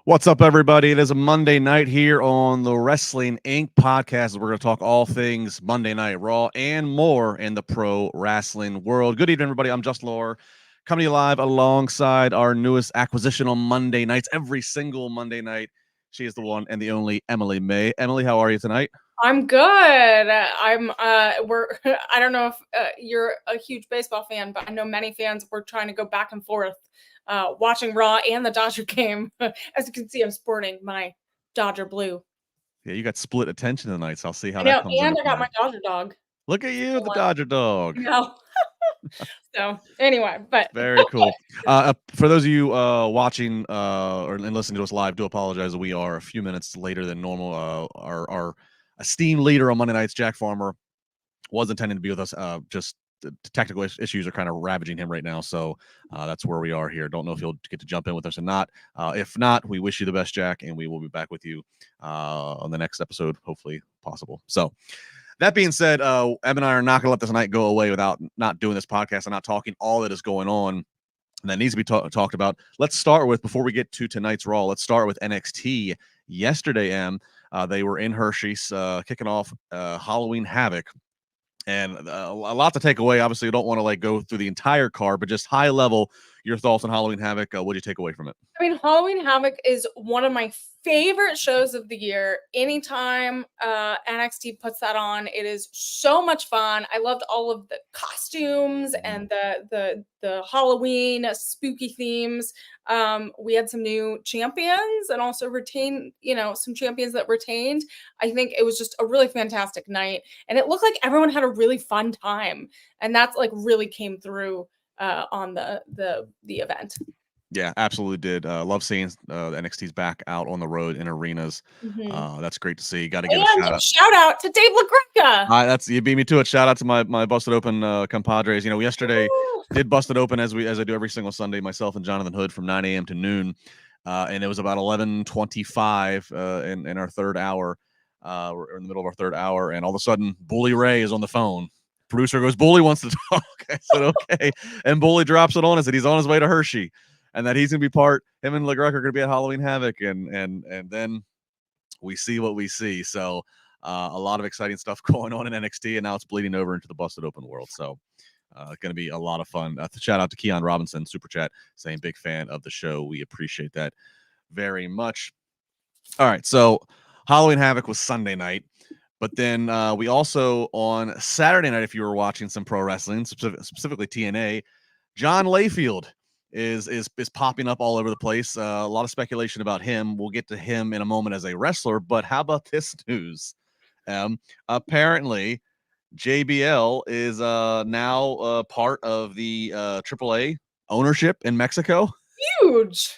What's up, everybody? It is a Monday night here on the Wrestling Inc. podcast. We're going to talk all things Monday Night Raw and more in the pro wrestling world. Good evening, everybody. I'm Just Lore, coming to you live alongside our newest acquisition on Monday nights, every single Monday night. She is the one and the only Emily Mae. Emily, how are you tonight? I'm good. I don't know if you're a huge baseball fan, but I know many fans were trying to go back and forth watching Raw and the Dodger game. As you can see, I'm sporting my Dodger blue. Yeah, you got split attention tonight, so I'll see how I that know, comes and into I got play. my Dodger dog. Look at you, the Dodger dog. No. So anyway, but very cool. For those of you watching or listening to us live, do apologize. We are a few minutes later than normal. Our esteemed leader on Monday nights, Jack Farmer, was intending to be with us. Just the technical issues are kind of ravaging him right now, so that's where we are here. Don't know if he'll get to jump in with us or not. If not, we wish you the best, Jack, and we will be back with you on the next episode, hopefully possible. So. That being said, Em and I are not going to let this night go away without not doing this podcast and not talking all that is going on that needs to be talked about. Let's start with, before we get to tonight's Raw, let's start with NXT. Yesterday, they were in Hershey's kicking off Halloween Havoc. And a lot to take away. Obviously, you don't want to go through the entire card, but just high level, your thoughts on Halloween Havoc. What do you take away from it? I mean, Halloween Havoc is one of my favorite shows of the year. Anytime NXT puts that on, it is so much fun. I loved all of the costumes and the Halloween spooky themes. We had some new champions and also retained, some champions that retained. I think it was just a really fantastic night, and it looked like everyone had a really fun time, and that's really came through on the event. Yeah, absolutely did. Love seeing NXT's back out on the road in arenas. That's great to see. Got to give a shout out to Dave LaGreca. You beat me to it. Shout out to my Busted Open compadres. Yesterday did Busted Open as I do every single Sunday, myself and Jonathan Hood, from 9 a.m. to noon, and it was about 11:25 in our third hour. We're in the middle of our third hour, and all of a sudden, Bully Ray is on the phone. Producer goes, "Bully wants to talk." I said, "Okay," and Bully drops it on us that he's on his way to Hershey, and that he's gonna be him and LaGreca are gonna be at Halloween Havoc, and then we see what we see. So a lot of exciting stuff going on in NXT, and now it's bleeding over into the Busted Open world. So it's going to be a lot of fun. Shout out to Keon Robinson, Super Chat, saying big fan of the show. We appreciate that very much. All right, so Halloween Havoc was Sunday night. But then we also, on Saturday night, if you were watching some pro wrestling, specifically TNA, John Layfield is popping up all over the place. A lot of speculation about him. We'll get to him in a moment as a wrestler. But how about this news? Apparently, JBL is now part of the AAA ownership in Mexico. Huge.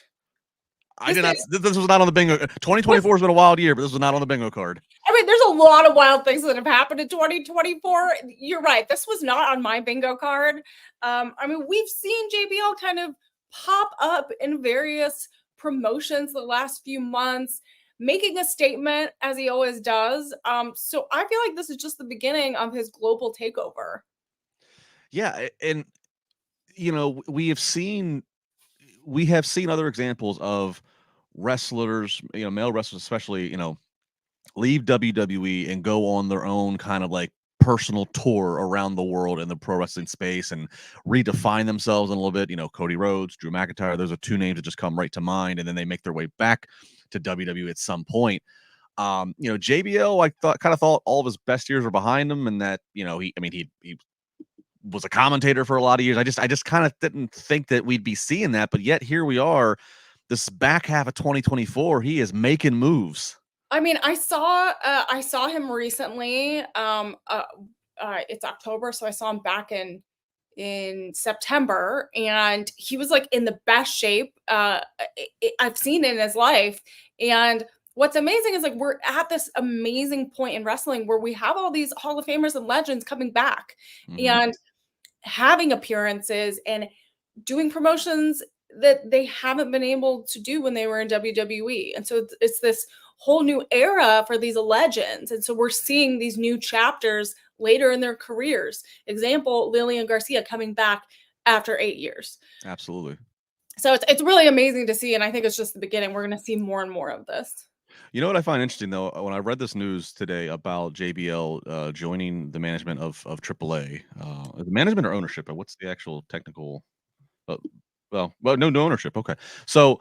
This was not on the bingo. 2024 has been a wild year, but this was not on the bingo card. I mean, there's a lot of wild things that have happened in 2024. You're right. This was not on my bingo card. I mean, we've seen JBL kind of pop up in various promotions the last few months, making a statement as he always does. So I feel like this is just the beginning of his global takeover. Yeah, and we have seen other examples of wrestlers, male wrestlers especially, leave WWE and go on their own kind of personal tour around the world in the pro wrestling space and redefine themselves in a little bit. Cody Rhodes, Drew McIntyre, those are two names that just come right to mind, and then they make their way back to WWE at some point. JBL, I thought all of his best years were behind him, and that he was a commentator for a lot of years. I just kind of didn't think that we'd be seeing that, but yet here we are. This back half of 2024, he is making moves. I mean, I saw him recently. It's October, so I saw him back in September, and he was in the best shape I've seen in his life. And what's amazing is we're at this amazing point in wrestling where we have all these Hall of Famers and legends coming back and having appearances and doing promotions that they haven't been able to do when they were in WWE. And so it's this whole new era for these legends. And so we're seeing these new chapters later in their careers. Example, Lillian Garcia coming back after 8 years. Absolutely. So it's really amazing to see, and I think it's just the beginning. We're going to see more and more of this. You know what I find interesting though, when I read this news today about JBL joining the management of AAA, the management or ownership? What's the actual technical? Uh, no ownership. Okay, so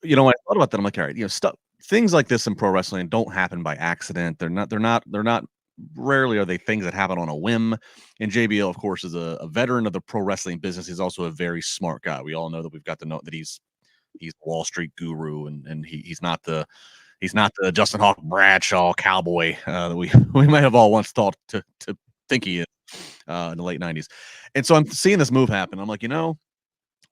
when I thought about that, I'm like, all right, stuff, things like this in pro wrestling don't happen by accident. They're not. Rarely are they things that happen on a whim. And JBL, of course, is a veteran of the pro wrestling business. He's also a very smart guy. We all know that we've got to know that he's the Wall Street guru, and he's not the Justin Hawk Bradshaw cowboy that we might have all once thought to think he is in the late '90s. And so I'm seeing this move happen. I'm like,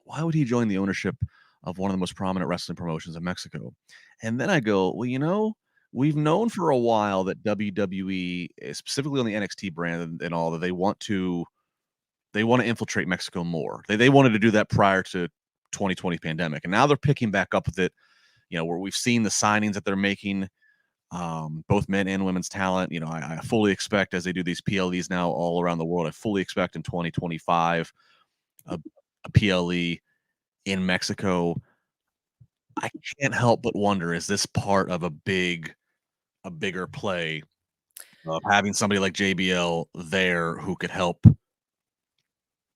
why would he join the ownership of one of the most prominent wrestling promotions in Mexico? And then I go, well, we've known for a while that WWE, specifically on the NXT brand and all, that they want to infiltrate Mexico more. They wanted to do that prior to 2020 pandemic, and now they're picking back up with it. Where we've seen the signings that they're making, both men and women's talent. I fully expect, as they do these PLEs now all around the world, I fully expect in 2025 a PLE in Mexico. I can't help but wonder, is this part of a bigger play of having somebody like JBL there who could help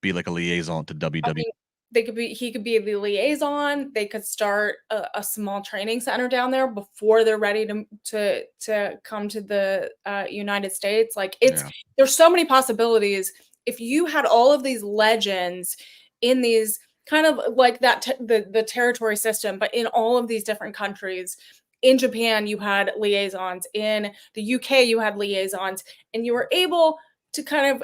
be like a liaison to I WWE? mean, he could be the liaison. They could start a small training center down there before they're ready to come to the United States. Like Yeah. there's so many possibilities. If you had all of these legends in these kind of like the territory system, but in all of these different countries. In Japan, you had liaisons. In the UK, you had liaisons, and you were able to kind of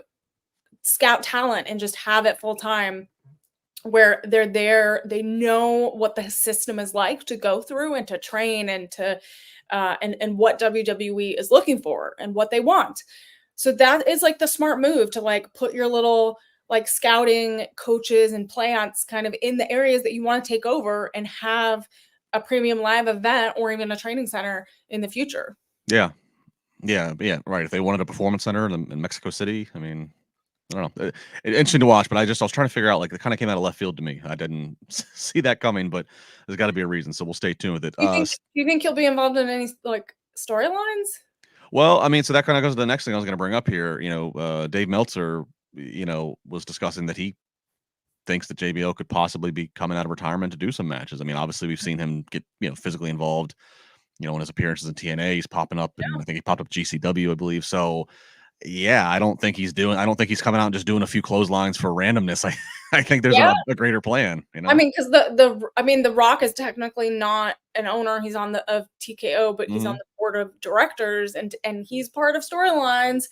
scout talent and just have it full time, where they're there, they know what the system is like to go through and to train and to and what WWE is looking for and what they want. So that is like the smart move, to like put your little like scouting coaches and plants kind of in the areas that you want to take over and have a premium live event or even a training center in the future. Yeah. Right. If they wanted a performance center in Mexico City, I mean, I don't know. Interesting to watch, but I was trying to figure out, like, it kind of came out of left field to me. I didn't see that coming, but there's got to be a reason. So we'll stay tuned with it. Do you think he'll be involved in any like storylines? Well, I mean, so that kind of goes to the next thing I was going to bring up here. Dave Meltzer, was discussing that he thinks that JBL could possibly be coming out of retirement to do some matches. I mean, obviously we've seen him get, physically involved, in his appearances in TNA. He's popping up, and I think he popped up GCW, I believe. So yeah, I don't think he's coming out and just doing a few clotheslines for randomness. I think there's a greater plan, I mean, because the Rock is technically not an owner. He's on of TKO, but he's on the board of directors, and he's part of storylines.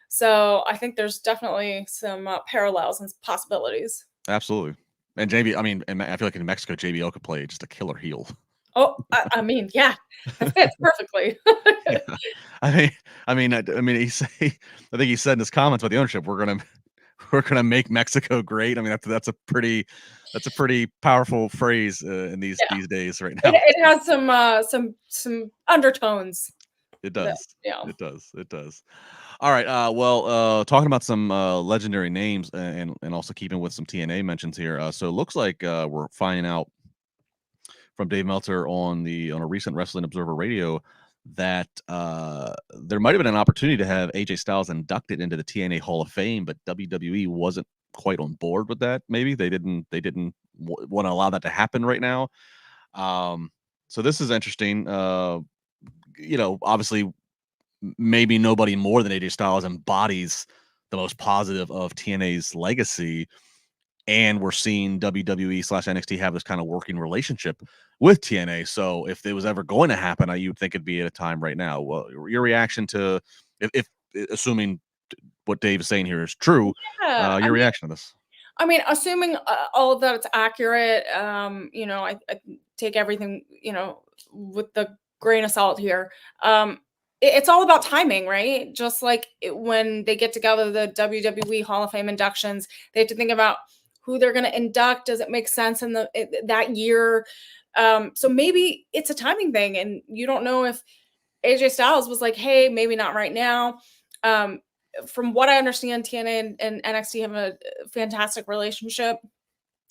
So I think there's definitely some parallels and possibilities. Absolutely. And JB, I mean, and I feel like in Mexico, JBL could play just a killer heel. Oh, I mean, yeah, that fits perfectly. Yeah. I mean, I think he said in his comments about the ownership, we're gonna make Mexico great. I mean, that's a pretty powerful phrase in these days right now. It has some undertones. It does. Yeah. It does. It does. All right. Well, talking about some legendary names and also keeping with some TNA mentions here. So it looks like we're finding out from Dave Meltzer on a recent Wrestling Observer Radio that there might have been an opportunity to have AJ Styles inducted into the TNA Hall of Fame, but WWE wasn't quite on board with that. Maybe they didn't want to allow that to happen right now. So this is interesting. Obviously, maybe nobody more than AJ Styles embodies the most positive of TNA's legacy. And we're seeing WWE/NXT have this kind of working relationship with TNA. So if it was ever going to happen, you'd think it'd be at a time right now. Well, your reaction to, if assuming what Dave is saying here is true, your reaction to this? I mean, assuming all of that it's accurate, I take everything, with the grain of salt here. It's all about timing, right? Just like when they get together, the WWE Hall of Fame inductions, they have to think about who they're going to induct. Does it make sense in that year? So maybe it's a timing thing, and you don't know if AJ Styles was like, "Hey, maybe not right now." From what I understand, TNA and NXT have a fantastic relationship.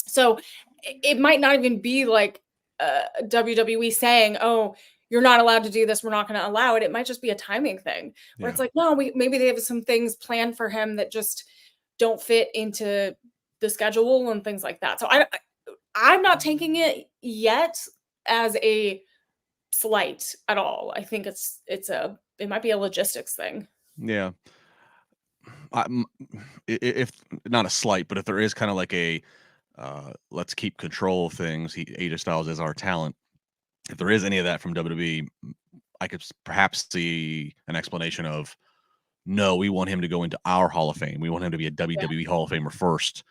So it might not even be like WWE saying, "Oh, you're not allowed to do this. We're not going to allow it." It might just be a timing thing where it's like, no, maybe they have some things planned for him that just don't fit into the schedule and things like that. So I'm not taking it yet as a slight at all. I think it might be a logistics thing. Yeah. If not a slight, but if there is kind of like a let's keep control of things, AJ Styles is our talent. If there is any of that from WWE, I could perhaps see an explanation of, no, we want him to go into our Hall of Fame. We want him to be a WWE Hall of Famer first.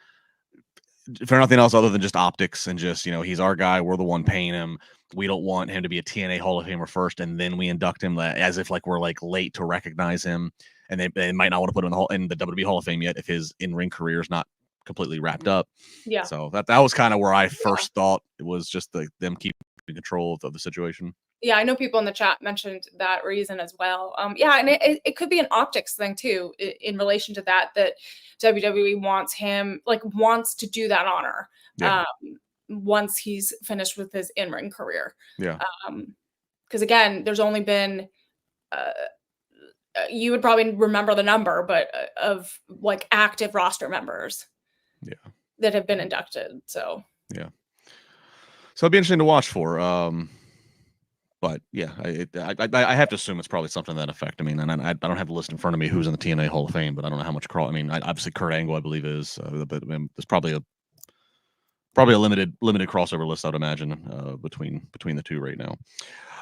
For nothing else other than just optics and just, he's our guy. We're the one paying him. We don't want him to be a TNA Hall of Famer first, and then we induct him as if like we're like late to recognize him. And they might not want to put him in the WWE Hall of Fame yet if his in-ring career is not completely wrapped up. Yeah. So that was kind of where I first thought it was, just them keeping control of the situation. Yeah, I know people in the chat mentioned that reason as well. Yeah, and it could be an optics thing too, in relation to that WWE wants to do that honor once he's finished with his in-ring career. Yeah. Because again, there's only been you would probably remember the number, but of like active roster members, that have been inducted. So so it'd be interesting to watch for. But yeah, I have to assume it's probably something to that effect. I mean, and I don't have the list in front of me who's in the TNA Hall of Fame, but I don't know how much obviously Kurt Angle, I believe, is. But there's probably a limited crossover list, I'd imagine, between the two right now.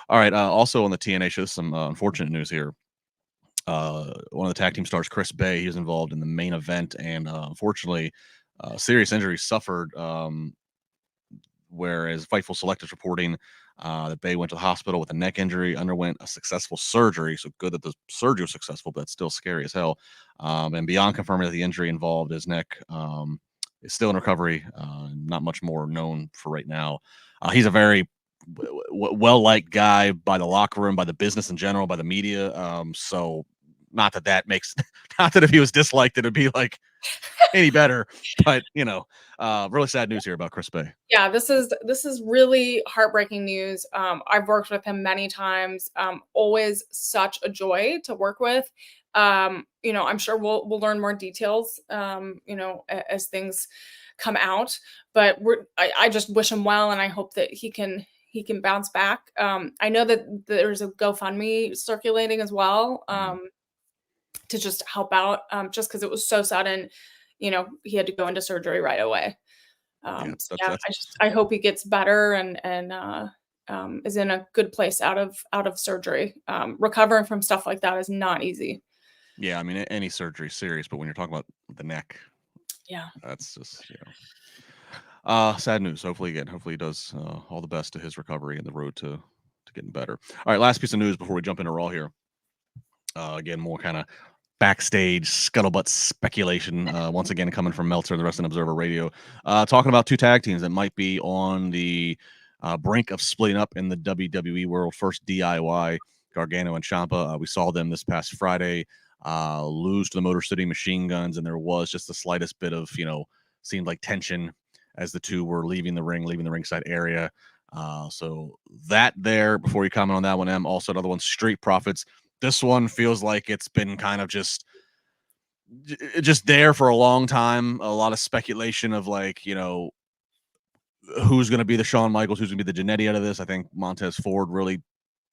All right. Also on the TNA show, some unfortunate news here. One of the tag team stars, Chris Bay, he was involved in the main event, and unfortunately, serious injuries suffered. Whereas Fightful Select is reporting that Bay went to the hospital with a neck injury, underwent a successful surgery. So good that the surgery was successful, but it's still scary as hell. And beyond confirming that the injury involved his neck, is still in recovery. Not much more known for right now. He's a very well-liked guy by the locker room, by the business in general, by the media. So not that makes, not that if he was disliked, it'd be like any better, but really sad news here about Chris Bay. Yeah, this is really heartbreaking news. I've worked with him many times. Always such a joy to work with. I'm sure we'll learn more details, as things come out. But I just wish him well, and I hope that he can bounce back. I know that there's a GoFundMe circulating as well, to just help out, just because it was so sudden. He had to go into surgery right away. I hope he gets better and is in a good place out of surgery. Recovering from stuff like that is not easy. Yeah, I mean, any surgery is serious, but when you're talking about the neck, that's just sad news. Hopefully he does all the best to his recovery and the road to getting better. All right, last piece of news before we jump into Raw here. Again, more kind of backstage scuttlebutt speculation, once again coming from Meltzer and the Wrestling Observer Radio, talking about two tag teams that might be on the brink of splitting up in the WWE world. First, DIY, Gargano and Ciampa. We saw them this past Friday lose to the Motor City Machine Guns, and there was just the slightest bit of seemed like tension as the two were leaving the ringside area. So that there, before you comment on that one, also another one, Street Profits. This one feels like it's been kind of just there for a long time. A lot of speculation of who's going to be the Shawn Michaels, who's going to be the Jannetty out of this. I think Montez Ford really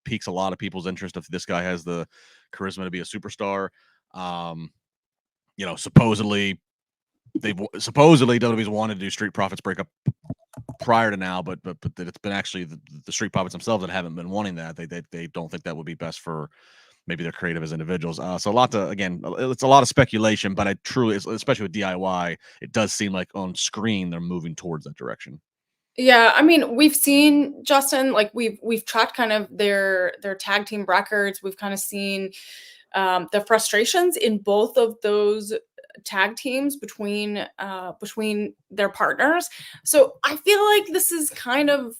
piques a lot of people's interest if this guy has the charisma to be a superstar. Supposedly WWE's wanted to do Street Profits breakup prior to now, but it's been actually the Street Profits themselves that haven't been wanting that. They don't think that would be best for maybe they're creative as individuals. So it's a lot of speculation, but I truly, especially with DIY, it does seem like on screen they're moving towards that direction. Yeah, I mean, we've seen, Justin, like we've tracked kind of their tag team records. We've kind of seen the frustrations in both of those tag teams between their partners. So I feel like this is kind of,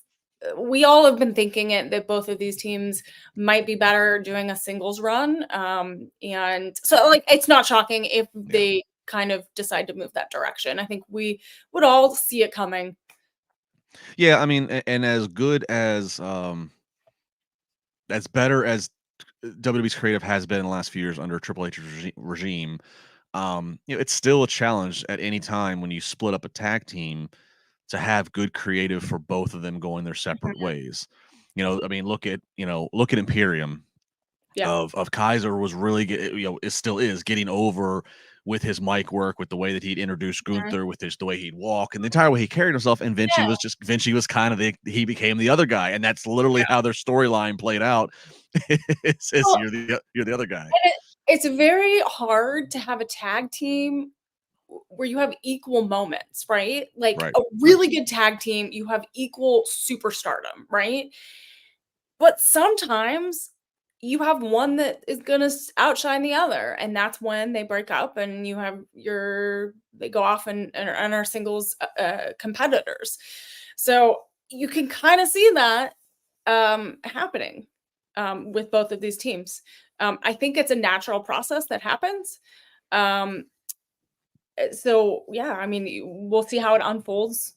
we all have been thinking that both of these teams might be better doing a singles run. And so it's not shocking if they kind of decide to move that direction. I think we would all see it coming. Yeah, I mean, and as good as better as WWE's creative has been in the last few years under Triple H's regime, it's still a challenge at any time when you split up a tag team to have good creative for both of them going their separate Mhm. ways. I mean, look at Imperium. Yeah. Of Kaiser was really it still is getting over with his mic work, with the way that he'd introduce Mhm. Gunther, with the way he'd walk, and the entire way he carried himself. And Yeah. Vinci was kind of he became the other guy, and that's literally how their storyline played out. It's Well, you're the other guy. and it's very hard to have a tag team where you have equal moments, right? Like Right. a really good tag team, you have equal superstardom, right? But sometimes you have one that is gonna outshine the other, and that's when they break up, and you have they go off and are singles competitors. So you can kind of see that happening with both of these teams. I think it's a natural process that happens. Um, so yeah, I mean, we'll see how it unfolds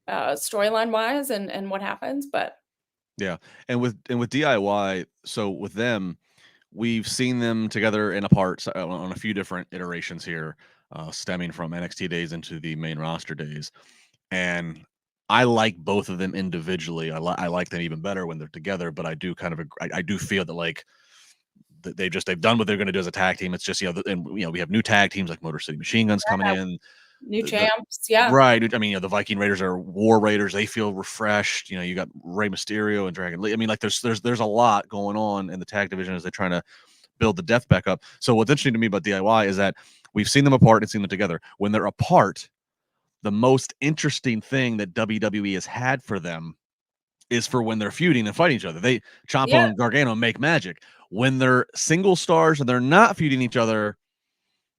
storyline wise and what happens, but Yeah, and with DIY, so with them, we've seen them together and apart on a few different iterations here, stemming from NXT days into the main roster days. And I like both of them individually. I like them even better when they're together. But I do kind of I do feel that like they've done what they're going to do as a tag team. It's just and we have new tag teams like Motor City Machine Guns coming in. new The champs, yeah. Right. I mean, the Viking Raiders are War Raiders. They feel refreshed. You got Rey Mysterio and Dragon Lee. I mean, like there's a lot going on in the tag division as they're trying to build the depth back up. So what's interesting to me about DIY is that we've seen them apart and seen them together. When they're apart, the most interesting thing that WWE has had for them is for when they're feuding and fighting each other. Yeah, Ciampa and Gargano make magic. When they're single stars and they're not feuding each other,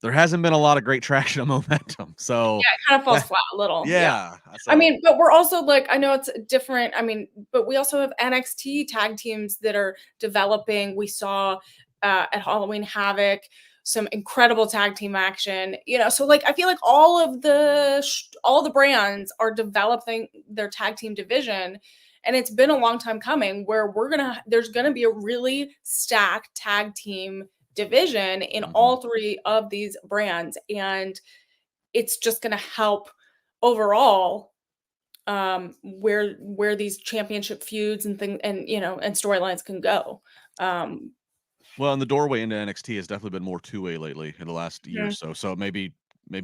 there hasn't been a lot of great traction and momentum. So yeah, it kind of falls that, flat a little, yeah. yeah. I So mean, but we're also like, I know it's different. I mean, but we also have NXT tag teams that are developing. We saw at Halloween Havoc some incredible tag team action. So like I feel like all the brands are developing their tag team division, and it's been a long time coming where there's gonna be a really stacked tag team division in all three of these brands, and it's just gonna help overall where these championship feuds and thing and storylines can go. Um well, and the doorway into NXT has definitely been more two-way lately in the last year or Mhm. so. So maybe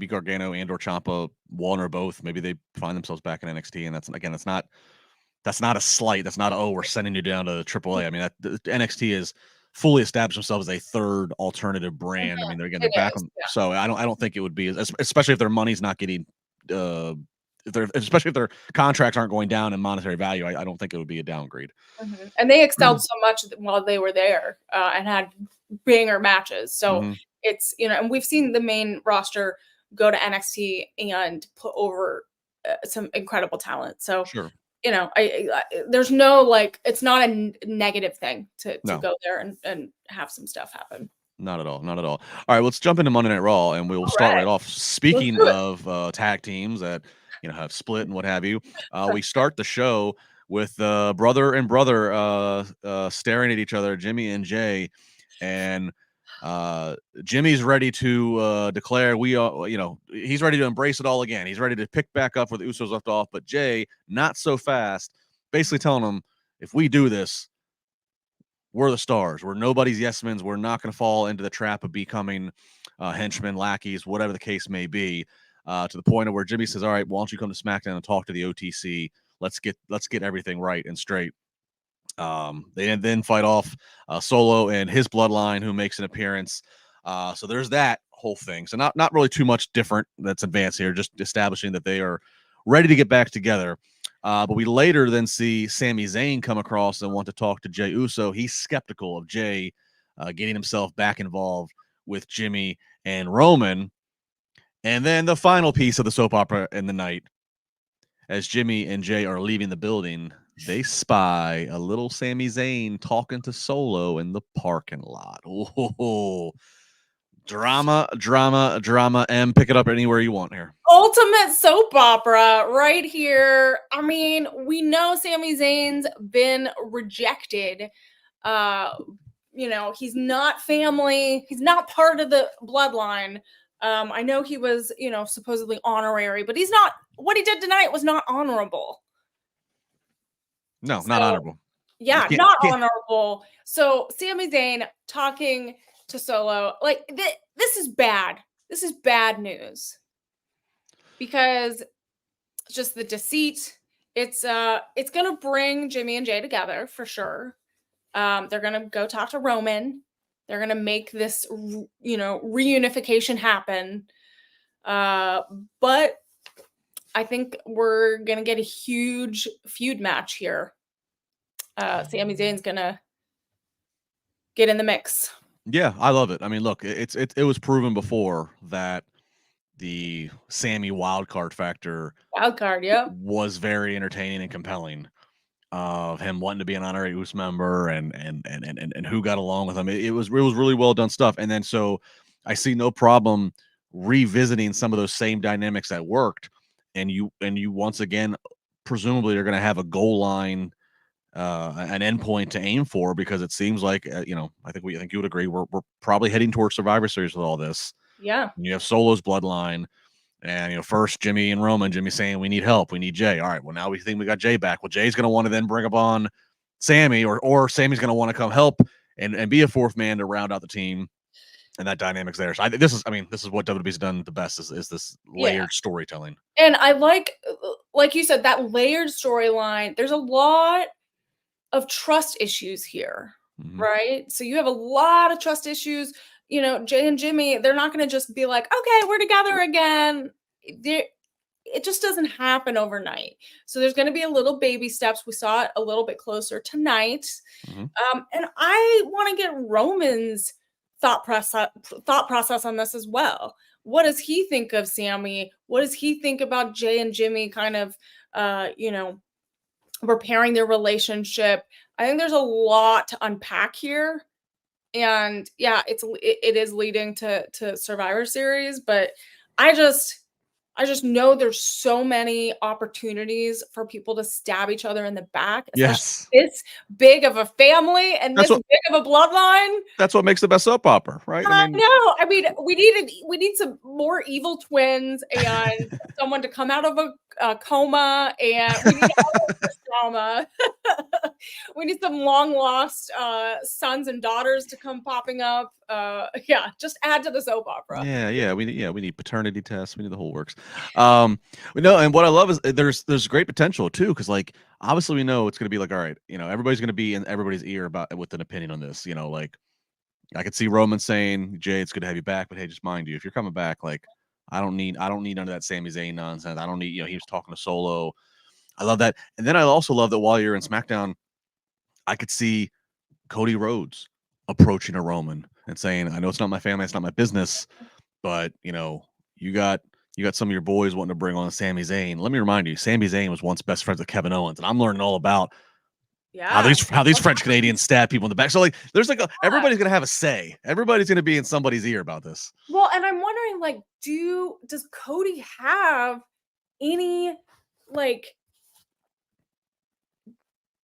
Gargano and or Ciampa, one or both, maybe they find themselves back in NXT, and that's not a slight. That's not we're sending you down to AAA. I mean, the NXT is fully established themselves as a third alternative brand. I mean, they're It back is, on. So I don't think it would be especially if their money's not getting uh especially if their contracts aren't going down in monetary value. I don't think it would be a downgrade. Mhm. And they excelled so much while they were there, and had banger matches. So Hmm. it's and we've seen the main roster go to NXT and put over some incredible talent. So Sure. there's no like it's not a negative thing to No. go there and have some stuff happen. Not at all. Not at all. All right, let's jump into Monday Night Raw, and we'll All start right, right off. let's Speaking do it. of tag teams that have split and what have you, we start the show with brother and brother staring at each other, Jimmy and Jay, and Jimmy's ready to declare we are. He's ready to embrace it all again. He's ready to pick back up where the Usos left off, but Jay not so fast. Basically telling him, if we do this, we're the stars. We're nobody's yes men's. We're not going to fall into the trap of becoming henchmen, lackeys, whatever the case may be. To the point of where Jimmy says, "All right, why don't you come to SmackDown and talk to the OTC? Let's get everything right and straight." They then fight off Solo and his bloodline, who makes an appearance. So there's that whole thing. So not really too much different that's advanced here, just establishing that they are ready to get back together. But we later then see Sami Zayn come across and want to talk to Jey Uso. He's skeptical of Jey getting himself back involved with Jimmy and Roman. And then the final piece of the soap opera in the night, as Jimmy and Jay are leaving the building, they spy a little Sami Zayn talking to Solo in the parking lot. Oh, Drama, drama, drama, M. Pick it up anywhere you want here. Ultimate soap opera right here. I mean, we know Sami Zayn's been rejected. You know, he's not family. He's not part of the bloodline. I know he was, you know, supposedly honorary, but he's not. What he did tonight was not honorable. No, not honorable. Yeah, not honorable. So Sami Zayn talking to Solo, like this is bad. This is bad news because just the deceit. It's gonna bring Jimmy and Jay together for sure. They're gonna go talk to Roman. They're gonna make this, you know, reunification happen. But I think we're gonna get a huge feud match here. Sami Zayn's gonna get in the mix. Yeah, I love it. I mean, look, it was proven before that the Sammy wildcard factor was very entertaining and compelling. Of him wanting to be an honorary US member and who got along with him. It was really well done stuff. And then so I see no problem revisiting some of those same dynamics that worked. And you once again, presumably they're going to have a goal line, an endpoint to aim for, because it seems like you know, I think you would agree we're probably heading towards Survivor Series with all this. Yeah. And you have Solo's bloodline. And, you know, first Jimmy and Roman, Jimmy saying, we need help. We need Jay. All right. Well, now we think we got Jay back. Well, Jay's going to want to then bring up on Sammy, or Sammy's going to want to come help and be a fourth man to round out the team. And that dynamic's there. So this is what WWE's done the best is this layered storytelling. And I like you said, that layered storyline. There's a lot of trust issues here, right? So you have a lot of trust issues. You know, Jay and Jimmy, they're not going to just be like, okay, we're together again. It just doesn't happen overnight. So there's going to be a little baby steps. We saw it a little bit closer tonight. And I want to get Roman's thought process on this as well. What does he think of Sammy? What does he think about Jay and Jimmy kind of, you know, repairing their relationship? I think there's a lot to unpack here. And yeah, it is leading to Survivor Series, but I just know there's so many opportunities for people to stab each other in the back. Yes, this big of a family and big of a bloodline. That's what makes the best soap opera, right? I know. I mean, we need some more evil twins and someone to come out of a coma, and we need all of this drama. We need some long lost sons and daughters to come popping up. Yeah, just add to the soap opera. Yeah. We need paternity tests. We need the whole works. We know, and what I love is there's great potential too, because like obviously we know it's going to be like, all right, you know, everybody's going to be in everybody's ear with an opinion on this. You know, like I could see Roman saying, Jay, it's good to have you back, but hey, just mind you, if you're coming back, like I don't need none of that Sami Zayn nonsense. I don't need, you know, he was talking to Solo. I love that. And then I also love that while you're in SmackDown, I could see Cody Rhodes approaching a Roman and saying, I know it's not my family, it's not my business, but you know, you got some of your boys wanting to bring on Sami Zayn. Let me remind you, Sami Zayn was once best friends with Kevin Owens, and I'm learning all about how these French Canadians stab people in the back. So like, there's like everybody's gonna have a say. Everybody's gonna be in somebody's ear about this. Well, and I'm wondering, like, does Cody have any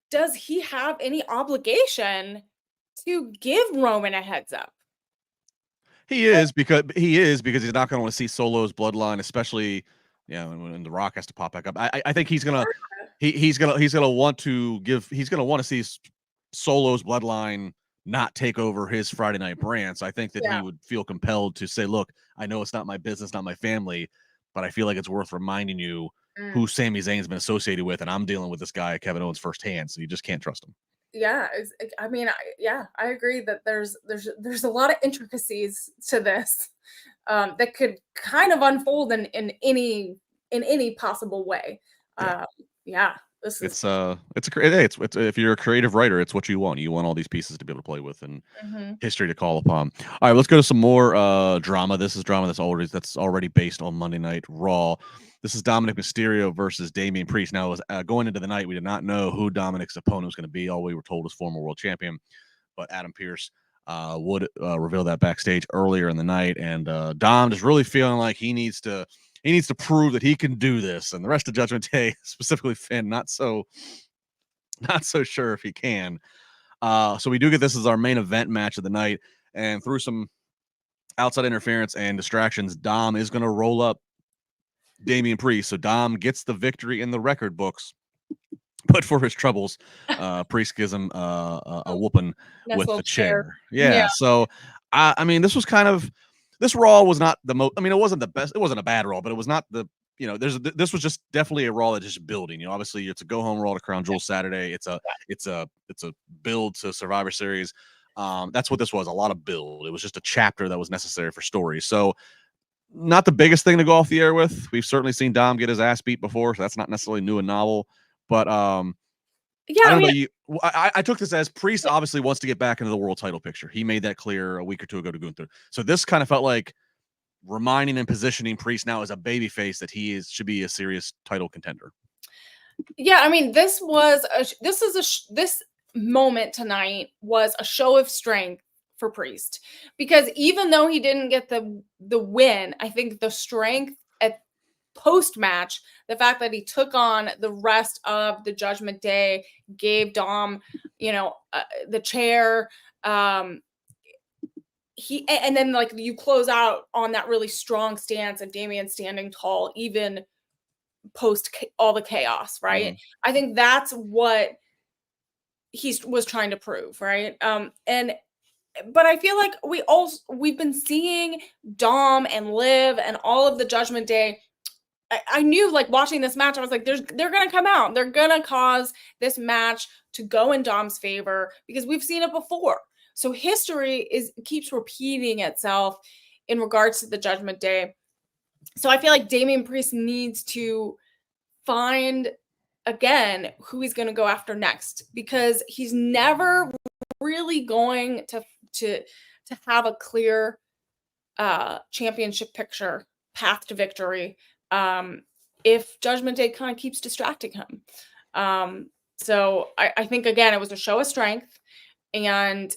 does he have any obligation to give Roman a heads up? He is because he's not going to want to see Solo's bloodline, especially, you know, when The Rock has to pop back up. I think he's gonna want to see Solo's bloodline not take over his Friday Night brand. So I think that he would feel compelled to say, look, I know it's not my business, not my family, but I feel like it's worth reminding you who Sami Zayn's been associated with, and I'm dealing with this guy, Kevin Owens, firsthand, so you just can't trust him. Yeah, I mean, I agree that there's a lot of intricacies to this that could kind of unfold in any possible way. This is if you're a creative writer, it's what you want. You want all these pieces to be able to play with and history to call upon. All right, let's go to some more drama. This is drama that's already based on Monday Night Raw. This is Dominik Mysterio versus Damian Priest. Now, going into the night, we did not know who Dominik's opponent was going to be. All we were told was former world champion, but Adam Pearce would reveal that backstage earlier in the night, and Dom just really feeling like he needs to prove that he can do this, and the rest of Judgment Day, specifically Finn, not so sure if he can. So we do get this as our main event match of the night, and through some outside interference and distractions, Dom is going to roll up Damian Priest. So Dom gets the victory in the record books, but for his troubles, Priest gives him a whooping with the chair. Yeah. So I mean, this Raw was not the most. I mean, it wasn't the best. It wasn't a bad Raw, but it was not the. This was just definitely a Raw that just building. Obviously it's a go home Raw to Crown Jewel Saturday. It's a build to Survivor Series. That's what this was. A lot of build. It was just a chapter that was necessary for story. So not the biggest thing to go off the air with. We've certainly seen Dom get his ass beat before, so that's not necessarily new and novel. But I took this as Priest obviously wants to get back into the world title picture. He made that clear a week or two ago to Gunther. So this kind of felt like reminding and positioning Priest now as a babyface that he should be a serious title contender. Yeah, I mean, this moment tonight was a show of strength for Priest, because even though he didn't get the win, I think the strength at post-match, the fact that he took on the rest of the Judgment Day, gave Dom, the chair, and then like you close out on that really strong stance of Damian standing tall, even post all the chaos, right? I think that's what he was trying to prove, right? But I feel like we've been seeing Dom and Liv and all of the Judgment Day. I knew, like, watching this match, I was like, they're gonna come out, they're gonna cause this match to go in Dom's favor, because we've seen it before. So history keeps repeating itself in regards to the Judgment Day. So I feel like Damian Priest needs to find again who he's going to go after next, because he's never really going to have a clear championship picture, path to victory, if Judgment Day kind of keeps distracting him. So I think, again, it was a show of strength, and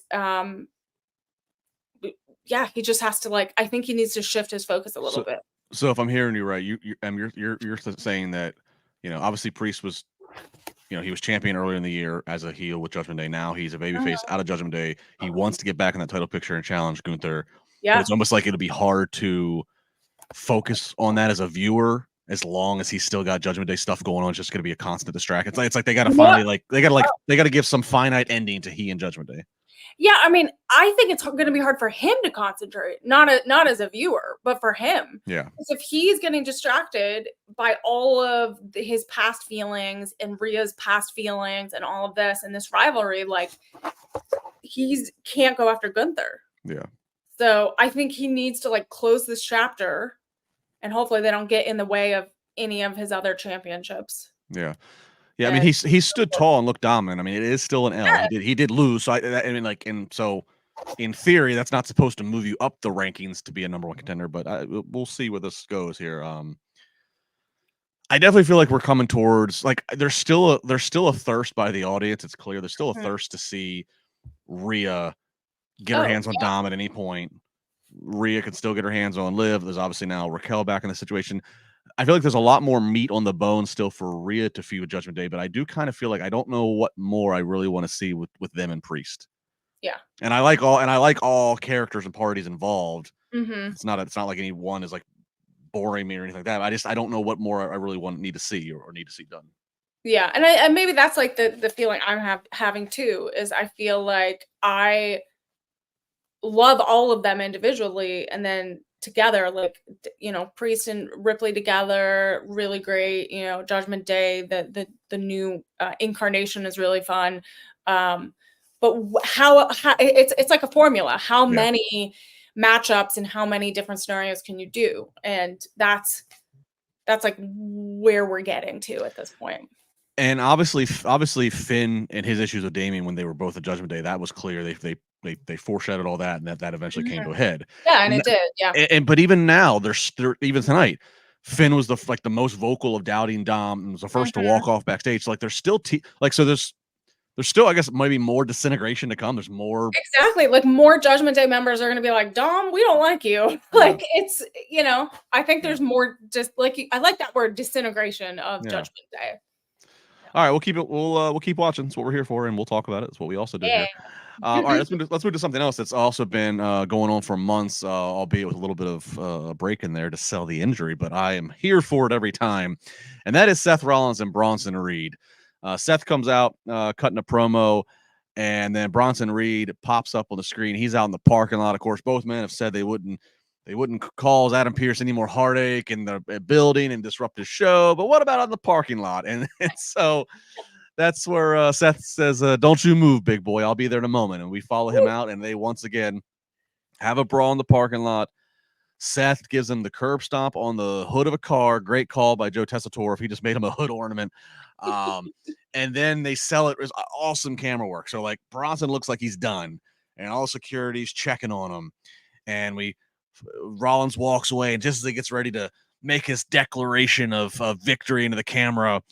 he just has to, I think he needs to shift his focus a little bit. So if I'm hearing you right, you're saying that, obviously Priest was, he was champion earlier in the year as a heel with Judgment Day. Now he's a babyface out of Judgment Day. He wants to get back in that title picture and challenge Gunther. Yeah. But it's almost like it'll be hard to focus on that as a viewer, as long as he's still got Judgment Day stuff going on. It's just going to be a constant distraction. It's like they got to finally, they got to give some finite ending to he and Judgment Day. Yeah, I mean, I think it's going to be hard for him to concentrate, not as a viewer, but for him. Yeah. Because if he's getting distracted by all of his past feelings and Rhea's past feelings and all of this and this rivalry, he can't go after Gunther. Yeah. So I think he needs to close this chapter, and hopefully they don't get in the way of any of his other championships. Yeah. Yeah, I mean, he stood tall and looked dominant. I mean, it is still an L. Yeah. He did lose. So so in theory, that's not supposed to move you up the rankings to be a number one contender. But we'll see where this goes here. I definitely feel like we're coming towards there's still a thirst by the audience. It's clear there's still a thirst to see Rhea get her hands on Dom at any point. Rhea can still get her hands on Liv. There's obviously now Raquel back in the situation. I feel like there's a lot more meat on the bone still for Rhea to feud with Judgment Day, but I do kind of feel like I don't know what more I really want to see with them and Priest. Yeah. And I like all characters and parties involved. Mm-hmm. It's not like any one is boring me or anything like that. I don't know what more I really need to see or need to see done. Yeah, and maybe that's the feeling I'm having too, is I feel like I love all of them individually, and then together, Priest and Ripley together, really great. Judgment Day, the new incarnation is really fun. But how it's like a formula. How many matchups and how many different scenarios can you do? And that's where we're getting to at this point. And obviously Finn and his issues with Damian when they were both at Judgment Day, that was clear. They foreshadowed all that, and that eventually came to a head. Yeah, and it did. Yeah. But even now, even tonight, Finn was the most vocal of doubting Dom and was the first to walk off backstage. There's still so there's there's still, I guess, maybe more disintegration to come. There's more. Exactly. Like more Judgment Day members are going to be like, Dom, we don't like you. Like it's, I think there's more just like, I like that word, disintegration of Judgment Day. All right, we'll keep it. We'll keep watching. That's what we're here for, and we'll talk about it. That's what we also do here. All right, let's move to something else that's also been going on for months, albeit with a little bit of a break in there to sell the injury. But I am here for it every time, and that is Seth Rollins and Bronson Reed. Seth comes out cutting a promo, and then Bronson Reed pops up on the screen. He's out in the parking lot. Of course, both men have said they wouldn't cause Adam Pearce any more heartache in the building and disrupt his show. But what about on the parking lot? And so that's where Seth says, don't you move, big boy. I'll be there in a moment. And we follow him out, and they once again have a brawl in the parking lot. Seth gives him the curb stomp on the hood of a car. Great call by Joe Tessitore. If he just made him a hood ornament. And then they sell it. It was awesome camera work. So like Bronson looks like he's done, and all security's checking on him. And Rollins walks away, and just as he gets ready to make his declaration of victory into the camera,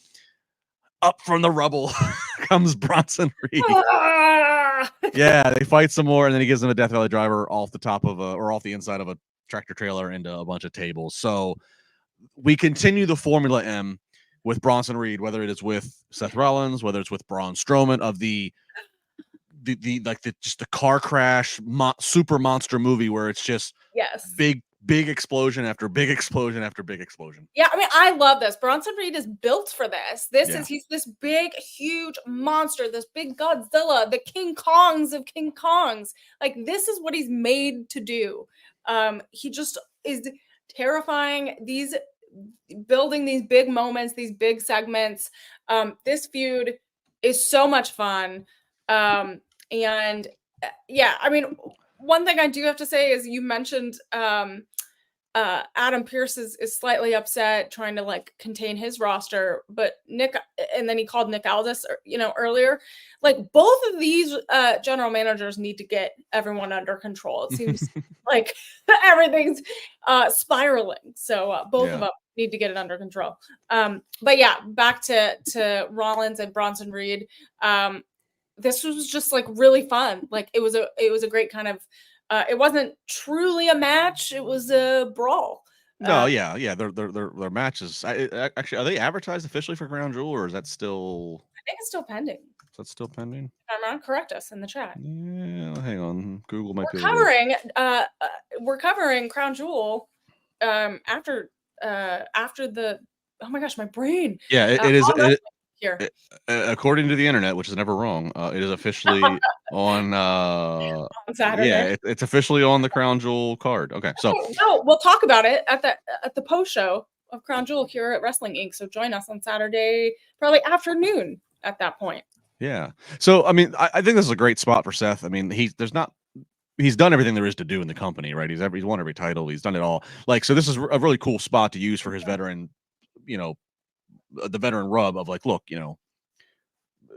up from the rubble comes Bronson Reed. Yeah, they fight some more, and then he gives him a Death Valley driver off the top of off the inside of a tractor trailer into a bunch of tables. So we continue the Formula M with Bronson Reed, whether it is with Seth Rollins, whether it's with Braun Strowman, of the just the car crash super monster movie where it's just big explosion after big explosion after big explosion. Yeah, I mean, I love this. Bronson Reed is built for this. He's this big, huge monster, this big Godzilla, the King Kongs of King Kongs. Like, this is what he's made to do. He just is terrifying. Building these big moments, these big segments. This feud is so much fun. And yeah, I mean, one thing I do have to say is you mentioned Adam Pearce is slightly upset, trying to like contain his roster, but Nick, and then he called Nick Aldis, earlier. Like both of these general managers need to get everyone under control. It seems like everything's spiraling. So both of them need to get it under control. But yeah, back to Rollins and Bronson Reed. This was just like really fun. Like it was a great kind of. It wasn't truly a match; it was a brawl. No, yeah, their matches. Actually, are they advertised officially for Crown Jewel, or is that still? I think it's still pending. Is that still pending? If I'm wrong, correct us in the chat. Yeah, hang on. Google might be we're covering Crown Jewel after the. Oh my gosh, my brain. Yeah, it is. Here. According to the internet, which is never wrong, it is officially on Saturday. Yeah, it's officially on the Crown Jewel card. Okay, so no, we'll talk about it at the post show of Crown Jewel here at Wrestling Inc. So join us on Saturday, probably afternoon at that point. Yeah. So I mean, I think this is a great spot for Seth. I mean, he's done everything there is to do in the company, right? He's won every title. He's done it all. Like, so this is a really cool spot to use for his veteran, the veteran rub of like, look,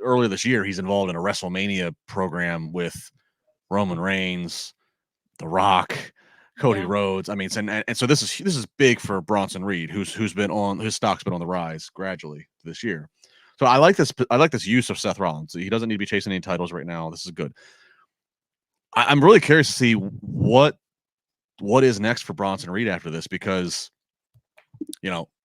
earlier this year, he's involved in a WrestleMania program with Roman Reigns, The Rock, Cody Rhodes. I mean, and so this is big for Bronson Reed, his stock's been on the rise gradually this year. So I like this use of Seth Rollins. He doesn't need to be chasing any titles right now. This is good. I'm really curious to see what is next for Bronson Reed after this, because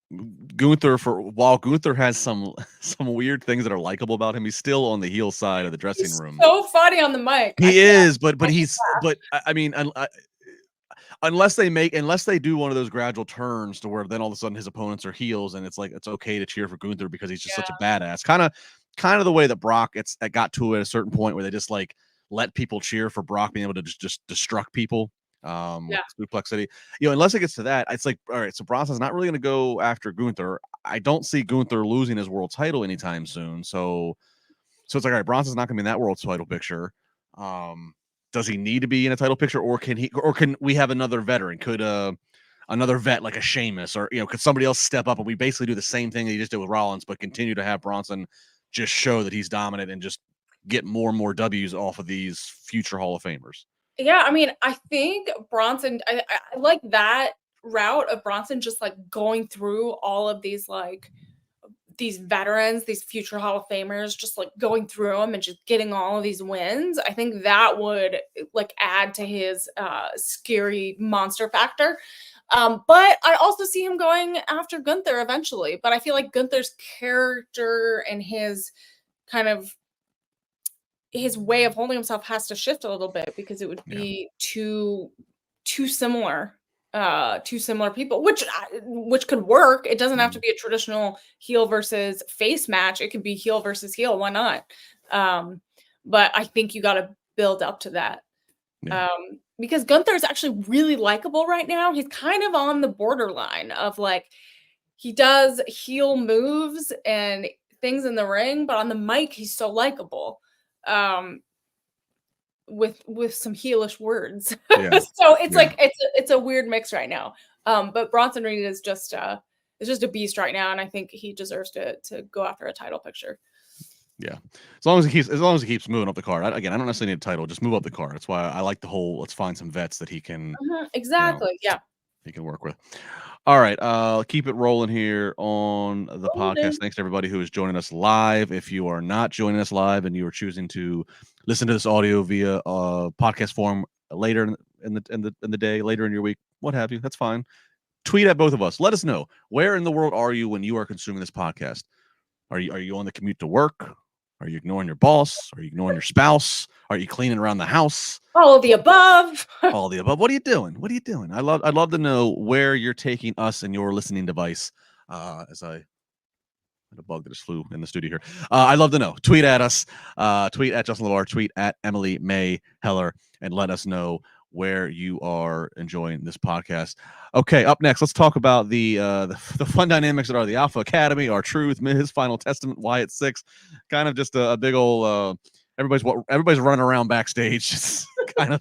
while Gunther has some weird things that are likable about him, he's still on the heel side of the dressing room. So funny on the mic. He is, but I mean, unless they do one of those gradual turns to where then all of a sudden his opponents are heels, and it's like it's okay to cheer for Gunther because he's just such a badass. Kind of the way that Brock got to it at a certain point where they just like let people cheer for Brock being able to just destruct people. Suplex City, unless it gets to that, it's like, all right, so Bronson's not really going to go after Gunther. I don't see Gunther losing his world title anytime soon. So it's like, all right, Bronson's not going to be in that world title picture. Does he need to be in a title picture, or can we have another veteran? Could another vet like a Sheamus, or could somebody else step up and we basically do the same thing that he just did with Rollins, but continue to have Bronson just show that he's dominant and just get more and more W's off of these future Hall of Famers? Yeah, I mean, I think Bronson, I like that route of Bronson just like going through all of these like these veterans, these future Hall of Famers, just like going through them and just getting all of these wins, I think that would like add to his scary monster factor. But I also see him going after Gunther eventually. But I feel like Gunther's character and his kind of his way of holding himself has to shift a little bit, because it would be too similar people, which could work. It doesn't have to be a traditional heel versus face match. It could be heel versus heel. Why not? But I think you got to build up to that. Because Gunther is actually really likable right now. He's kind of on the borderline of like, he does heel moves and things in the ring, but on the mic, he's so likable. With some heelish words. So it's like it's a weird mix right now. But Bronson Reed is just a beast right now, and I think he deserves to go after a title picture. Yeah, as long as he keeps moving up the card. I don't necessarily need a title; just move up the card. That's why I like the whole. Let's find some vets that he can exactly. He can work with. All right, keep it rolling here on the podcast. Thanks to everybody who is joining us live. If you are not joining us live and you are choosing to listen to this audio via podcast form later in the day, later in your week, what have you, that's fine. Tweet at both of us. Let us know, where in the world are you when you are consuming this podcast? Are you on the commute to work? Are you ignoring your boss? Are you ignoring your spouse? Are you cleaning around the house? All of the above. All of the above. What are you doing? I'd love to know where you're taking us and your listening device. As I had a bug that just flew in the studio here. I'd love to know. Tweet at us. Tweet at Justin LaBar. Tweet at Emily Mae Heller, and let us know where you are enjoying this podcast. Okay, up next, let's talk about the fun dynamics that are the Alpha Academy, R-Truth, Miz, Final Testament, Wyatt 6. Kind of just a big old everybody's running around backstage, just kind of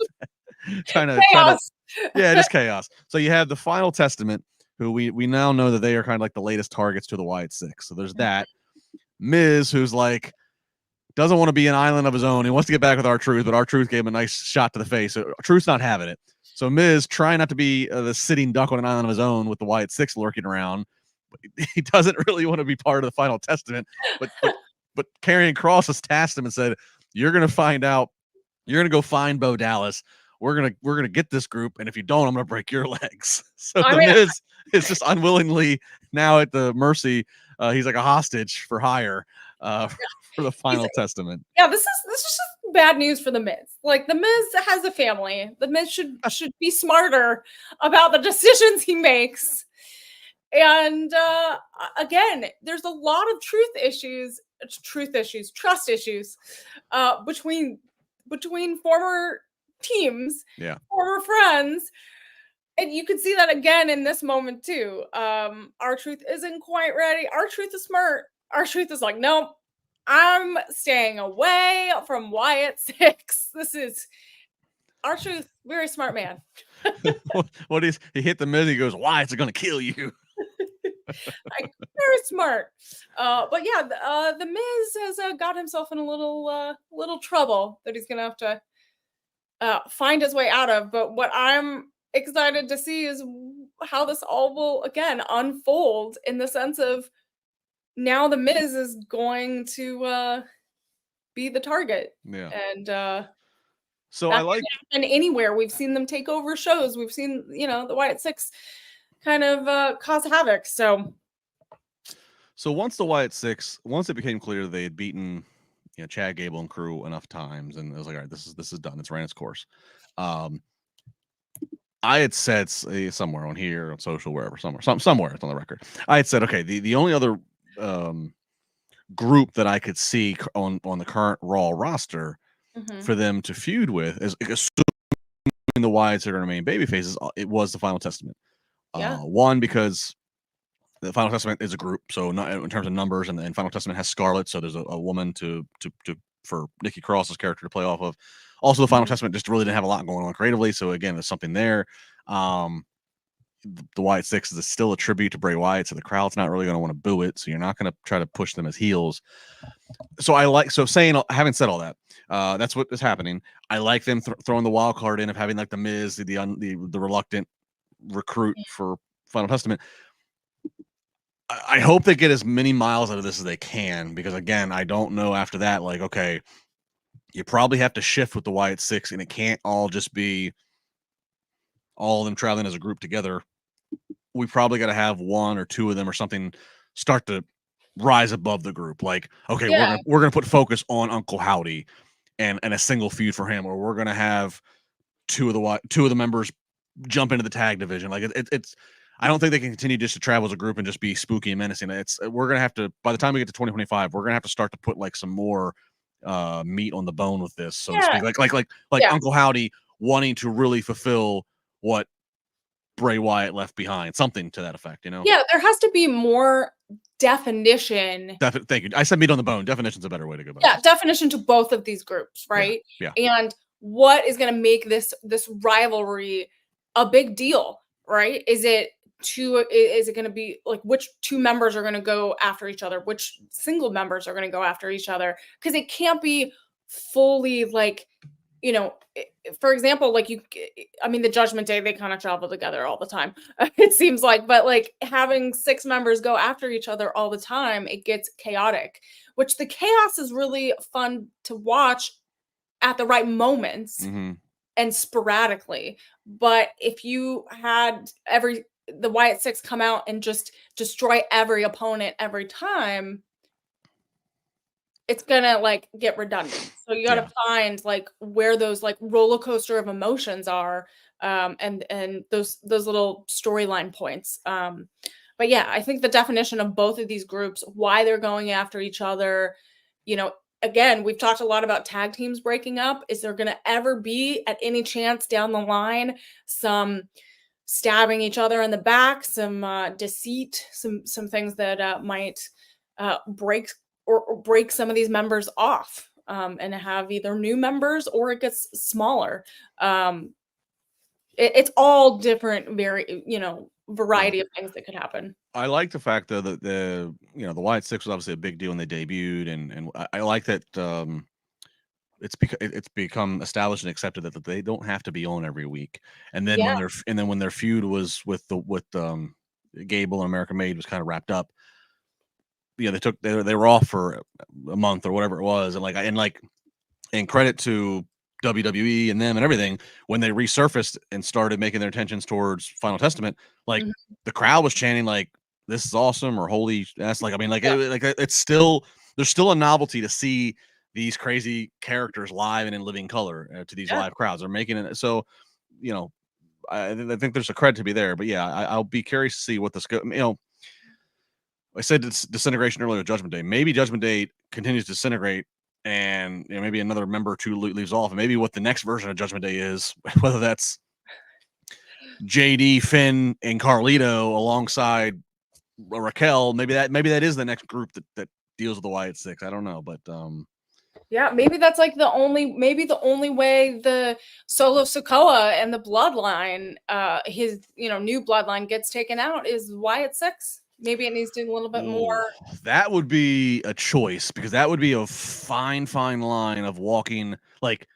trying to just chaos. So you have the Final Testament, who we now know that they are kind of like the latest targets to the Wyatt 6. So there's that. Miz, who's like doesn't want to be an island of his own. He wants to get back with R-Truth, but R-Truth gave him a nice shot to the face. So R-Truth's not having it. So Miz, trying not to be the sitting duck on an island of his own with the Wyatt 6 lurking around. He doesn't really want to be part of the Final Testament, but Karrion Kross has tasked him and said, "You're going to find out. You're going to go find Bo Dallas. We're gonna get this group, and if you don't, I'm gonna break your legs." So Miz is just unwillingly now at the mercy. He's like a hostage for hire for the Final Testament. Yeah, this is just bad news for the Miz. Like, the Miz has a family. The Miz should be smarter about the decisions he makes. And again, there's a lot of trust issues between former teams, former friends. And you can see that again in this moment too. R-Truth isn't quite ready. R-Truth is smart. R-Truth is like, nope, I'm staying away from Wyatt 6. This is R-Truth, very smart man. He hit the Miz, he goes, Wyatt's gonna kill you. Like, very smart. But yeah, the Miz has got himself in a little trouble that he's gonna have to find his way out of. But what I'm excited to see is how this all will again unfold, in the sense of now the Miz is going to be the target. And so I like happen anywhere. We've seen them take over shows. We've seen, the Wyatt 6 kind of cause havoc. So once the Wyatt 6, once it became clear that they had beaten Chad Gable and crew enough times, and it was like, all right, this is done. It's ran its course. I had said somewhere on here, on social, wherever, somewhere it's on the record. I had said, okay, the only other group that I could see on the current Raw roster for them to feud with, is assuming the Wyatts are going to remain baby faces, it was the Final Testament. One, because the Final Testament is a group, so not in terms of numbers, and Final Testament has Scarlett, so there's a woman to for Nikki Cross's character to play off of. Also, the Final Testament just really didn't have a lot going on creatively, so again, there's something there. The Wyatt 6 is still a tribute to Bray Wyatt, so the crowd's not really going to want to boo it, so you're not going to try to push them as heels. So having said all that, that's what is happening. I like them throwing the wild card in of having like the Miz, the reluctant recruit for Final Testament. I hope they get as many miles out of this as they can, because again, I don't know after that, like, okay, you probably have to shift with the Wyatt Six, and it can't all just be all of them traveling as a group together. We probably got to have one or two of them or something start to rise above the group. Like, okay, Yeah. we're gonna put focus on Uncle Howdy and a single feud for him, or we're gonna have two of the members jump into the tag division. Like it's I don't think they can continue just to travel as a group and just be spooky and menacing. We're gonna have to, by the time we get to 2025, we're gonna have to start to put like some more meat on the bone with this, so to Yeah. speak. Like Yeah. Uncle Howdy wanting to really fulfill what Bray Wyatt left behind, something to that effect, you know? Yeah, there has to be more definition. Thank you. I said meat on the bone. Definition's a better way to go about Yeah, this. definition to both of these groups, Yeah, right? yeah. And what is going to make this rivalry a big deal, right? Is it going to be like which two members are going to go after each other, which single members are going to go after each other? Because it can't be fully like, you know, for example, like I mean, the Judgment Day, they kind of travel together all the time, it seems like, but like having 6 members go after each other all the time, it gets chaotic, which the chaos is really fun to watch at the right moments and sporadically. But if you had the Wyatt Six come out and just destroy every opponent every time, it's gonna like get redundant. So you got to find like where those like roller coaster of emotions are, and those little storyline points. But yeah, I think the definition of both of these groups, why they're going after each other, you know, again, we've talked a lot about tag teams breaking up. Is there going to ever be, at any chance down the line, some stabbing each other in the back, some deceit, some things that might break break some of these members off, and have either new members or it gets smaller. It's all different, very, variety of things that could happen. I like the fact though that the Wyatt Six was obviously a big deal when they debuted, and I like that it's become established and accepted that they don't have to be on every week. And then Yeah. when their feud was with Gable and American Made was kind of wrapped up, they were off for a month or whatever it was, and credit to WWE and them and everything, when they resurfaced and started making their intentions towards Final Testament, like the crowd was chanting like, "This is awesome," or "Holy," that's like, I mean, it's still, there's still a novelty to see these crazy characters live and in living color to these live crowds. They're making it so, I think there's a credit to be there. But yeah, I'll be curious to see what this I said it's disintegration earlier with Judgment Day. Maybe Judgment Day continues to disintegrate, and maybe another member or two leaves off, and maybe what the next version of Judgment Day is, whether that's JD, Finn, and Carlito alongside Raquel. Maybe that is the next group that deals with the Wyatt Six. I don't know, but yeah, maybe that's like the only way the Solo Sikoa and the Bloodline, his new Bloodline gets taken out is Wyatt Six. Maybe it needs to do a little bit more. That would be a choice, because that would be a fine line of walking, like,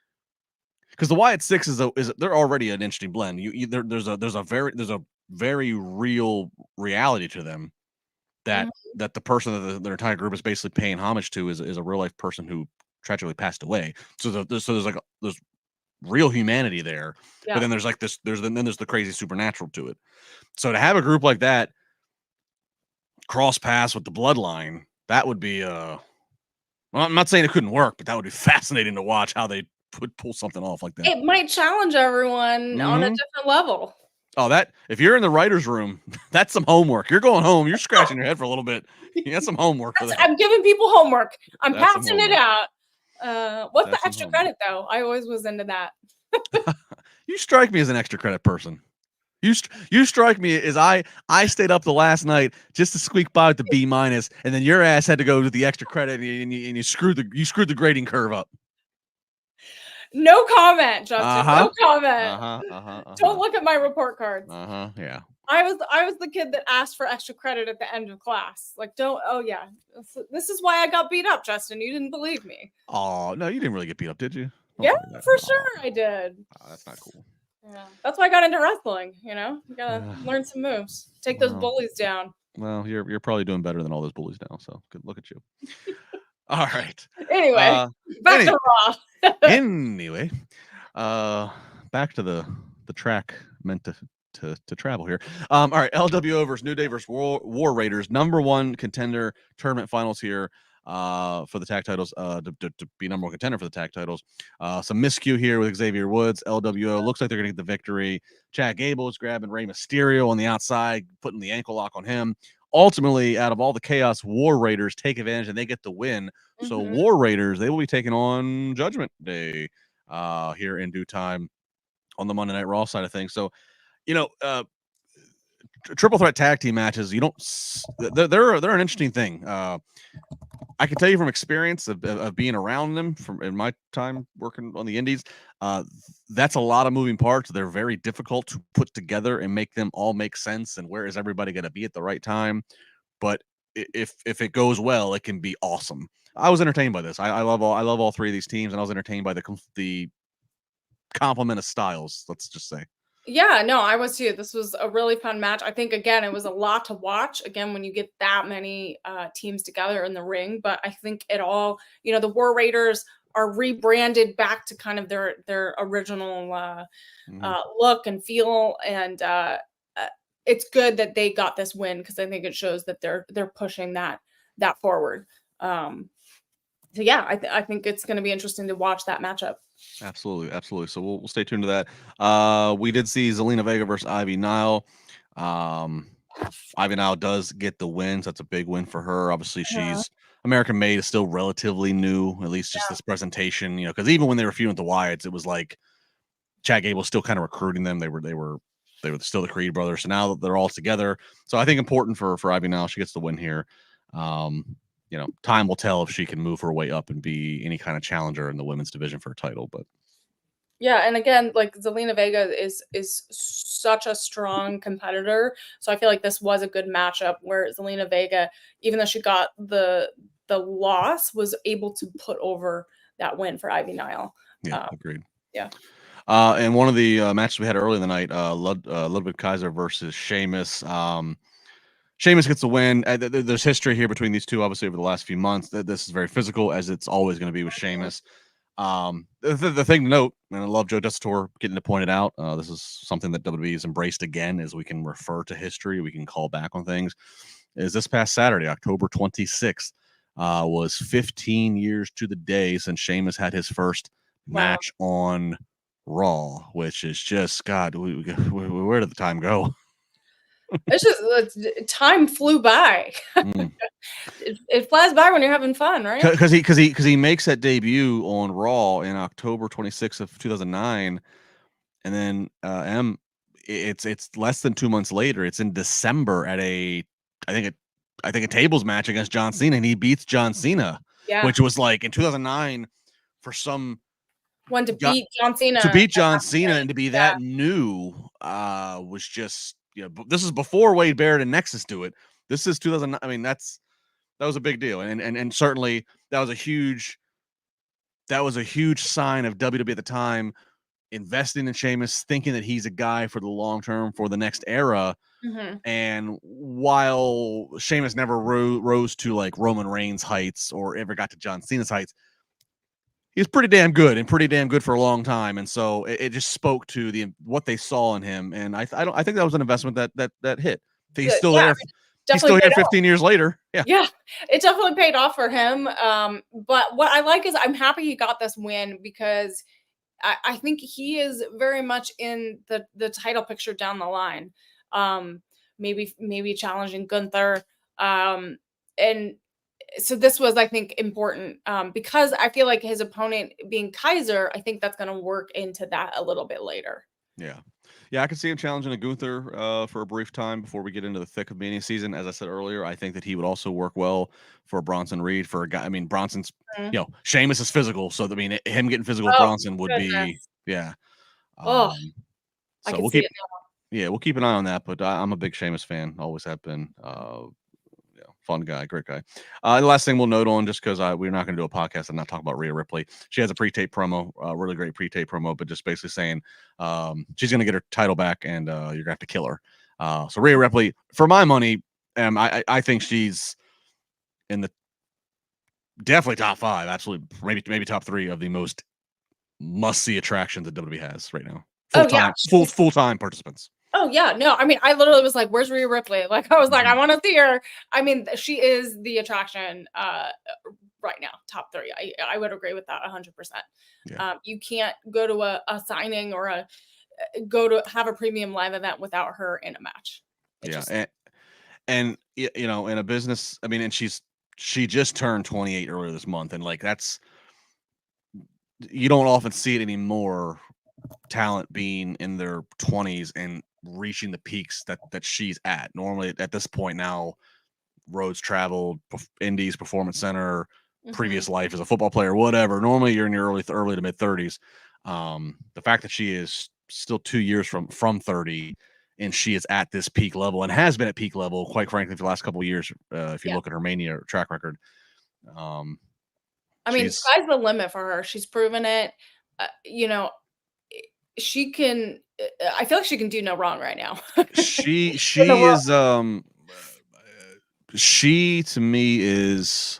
because the Wyatt Six is they're already an interesting blend. There's a very real reality to them that the person that their entire group is basically paying homage to is a real life person who tragically passed away. So there's real humanity there, but then there's like this, there's the crazy supernatural to it. So to have a group like that cross paths with the Bloodline, that would be well, I'm not saying it couldn't work, but that would be fascinating to watch how they would pull something off like that. It might challenge everyone on a different level. Oh, that if you're in the writer's room, that's some homework. You're going home. You're scratching your head for a little bit. You got some homework for that. I'm giving people homework. I'm That's passing it out. What's the extra homework. credit though? I always was into that. You strike me as an extra credit person. You strike me as I stayed up the last night just to squeak by with the B-, and then your ass had to go to the extra credit, and you screwed the grading curve up. No comment, Justin. No comment. Don't look at my report cards. Yeah. I was the kid that asked for extra credit at the end of class. Like, don't. Oh yeah, this is why I got beat up, Justin. You didn't believe me. Oh no, you didn't really get beat up, did you? Yeah, for sure I did. Oh, that's not cool. Yeah, that's why I got into wrestling. You gotta learn some moves. Take those bullies down. Well, you're probably doing better than all those bullies now. So good look at you. All right. Anyway, back Anyway, to Raw. anyway, back to the track meant to travel here. All right, LWO versus New Day versus War Raiders, #1 contender tournament finals here. For the tag titles, to be #1 contender for the tag titles. Some miscue here with Xavier Woods. LWO looks like they're gonna get the victory. Chad Gable is grabbing Rey Mysterio on the outside, putting the ankle lock on him. Ultimately, out of all the chaos, War Raiders take advantage and they get the win. So War Raiders, they will be taking on Judgment Day here in due time on the Monday Night Raw side of things. So, triple threat tag team matches, you don't they're an interesting thing. I can tell you from experience of being around them from in my time working on the indies, that's a lot of moving parts. They're very difficult to put together and make them all make sense. And where is everybody going to be at the right time? But if it goes well, it can be awesome. I was entertained by this. I love all three of these teams, and I was entertained by the complement of styles. Let's just say. Yeah, no, I was too. This was a really fun match. I think, again, it was a lot to watch, again, when you get that many teams together in the ring. But I think it all, the War Raiders are rebranded back to kind of their original look and feel. And it's good that they got this win, because I think it shows that they're pushing that forward. So yeah, I think it's going to be interesting to watch that matchup. Absolutely. So we'll stay tuned to that. We did see Zelina Vega versus Ivy Nile. Ivy Nile does get the win, so that's a big win for her. Obviously, she's American made, is still relatively new, at least just this presentation. Because even when they were feuding with the Wyatts, it was like Chad Gable was still kind of recruiting them. They were still the Creed brothers. So now that they're all together, so I think important for Ivy Nile, she gets the win here. Time will tell if she can move her way up and be any kind of challenger in the women's division for a title. But yeah, and again, like, Zelina Vega is such a strong competitor, so I feel like this was a good matchup where Zelina Vega, even though she got the loss, was able to put over that win for Ivy Nile. Yeah, agreed. Yeah. And one of the matches we had early in the night, Ludwig Kaiser versus Sheamus. Sheamus gets the win. There's history here between these two, obviously, over the last few months. This is very physical, as it's always going to be with Sheamus. The thing to note, and I love Joe Tessitore getting to point it out, this is something that WWE has embraced again, as we can refer to history, we can call back on things, is this past Saturday, October 26th, was 15 years to the day since Sheamus had his first match on Raw, which is just, God, where did the time go? It's just time flew by. It flies by when you're having fun, right? Because he makes that debut on Raw in October 26th of 2009, and then it's less than 2 months later. It's in December at I think a tables match against John Cena, and he beats John Cena, which was like in 2009 for some one to beat John Cena and to be that new was just. This is before Wade Barrett and Nexus do it. This is 2009. I mean, that was a big deal, and certainly that was a huge sign of WWE at the time, investing in Sheamus, thinking that he's a guy for the long term, for the next era. And while Sheamus never rose to like Roman Reigns heights or ever got to John Cena's heights, he's pretty damn good for a long time. And so it just spoke to what they saw in him. And I think that was an investment that hit. He's still there. He's still here 15 years later. Yeah, it definitely paid off for him. But what I like is I'm happy he got this win, because I think he is very much in the title picture down the line. Maybe challenging Gunther. And so this was, I think, important, because I feel like his opponent being Kaiser, I think that's going to work into that a little bit later. Yeah, I could see him challenging a Gunther for a brief time before we get into the thick of Mania season. As I said earlier, I think that he would also work well for Bronson Reed, for a guy. I mean, Bronson's, Sheamus is physical, so I mean, him getting physical with Bronson would be, so we'll keep, we'll keep an eye on that. But I'm a big Sheamus fan, always have been. Fun guy, great guy. The last thing we'll note on, just because we're not going to do a podcast and not talk about Rhea Ripley. She has a pre-tape promo, really great pre-tape promo, but just basically saying she's going to get her title back, and you're going to have to kill her. So Rhea Ripley, for my money, I think she's in the definitely top 5, absolutely, maybe top 3 of the most must-see attractions that WWE has right now. Full-time participants. Oh yeah, no, I mean, I literally was like, "Where's Rhea Ripley?" Like, I was like, "I want to see her." I mean, she is the attraction right now, top 3. I would agree with that 100%. Yeah. You can't go to a signing or go to have a premium live event without her in a match. And you know, in a business, I mean, and she just turned 28 earlier this month, and like you don't often see it anymore. Talent being in their 20s and reaching the peaks that she's at. Normally, at this point now, roads traveled, Indies, Performance Center, previous life as a football player, whatever. Normally, you're in your early to mid 30s. The fact that she is still 2 years from 30, and she is at this peak level and has been at peak level, quite frankly, for the last couple of years. If you look at her Mania track record, I mean, sky's the limit for her. She's proven it. You know, she can. I feel like she can do no wrong right now. she is. She to me is,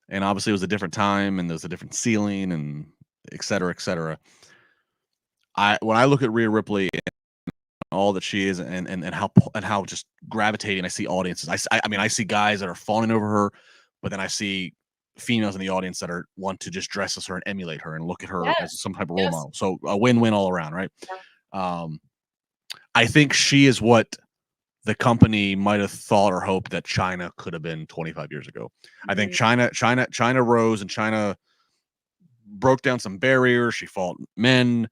and obviously it was a different time and there's a different ceiling and et cetera, et cetera. When I look at Rhea Ripley and all that she is and how just gravitating I see audiences. I mean, I see guys that are fawning over her, but then I see females in the audience that want to just dress as her and emulate her and look at her as some type of role model. So a win-win all around, right? Yeah. I think she is what the company might have thought or hoped that China could have been 25 years ago. I think China rose, and China broke down some barriers. She fought men,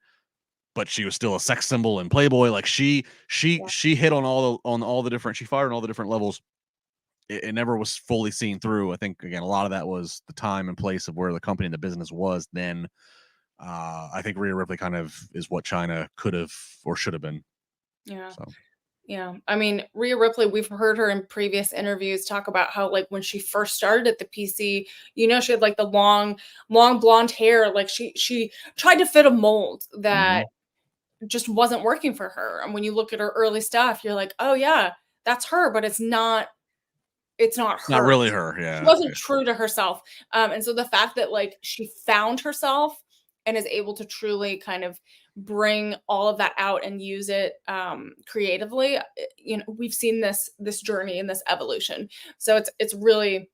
but she was still a sex symbol and Playboy. Like she hit on all the different, she fired on all the different levels. It never was fully seen through. I think, again, a lot of that was the time and place of where the company and the business was then. I think Rhea Ripley kind of is what China could have or should have been. Yeah. So. Yeah. I mean, Rhea Ripley, we've heard her in previous interviews talk about how, like, when she first started at the PC, you know, she had like the long blonde hair. Like she tried to fit a mold that just wasn't working for her. And when you look at her early stuff, you're like, oh yeah, that's her, but it's not her. Not really her. Yeah. She wasn't true to herself. And so the fact that, like, she found herself and is able to truly kind of bring all of that out and use it creatively, you know, we've seen this journey and this evolution. So it's really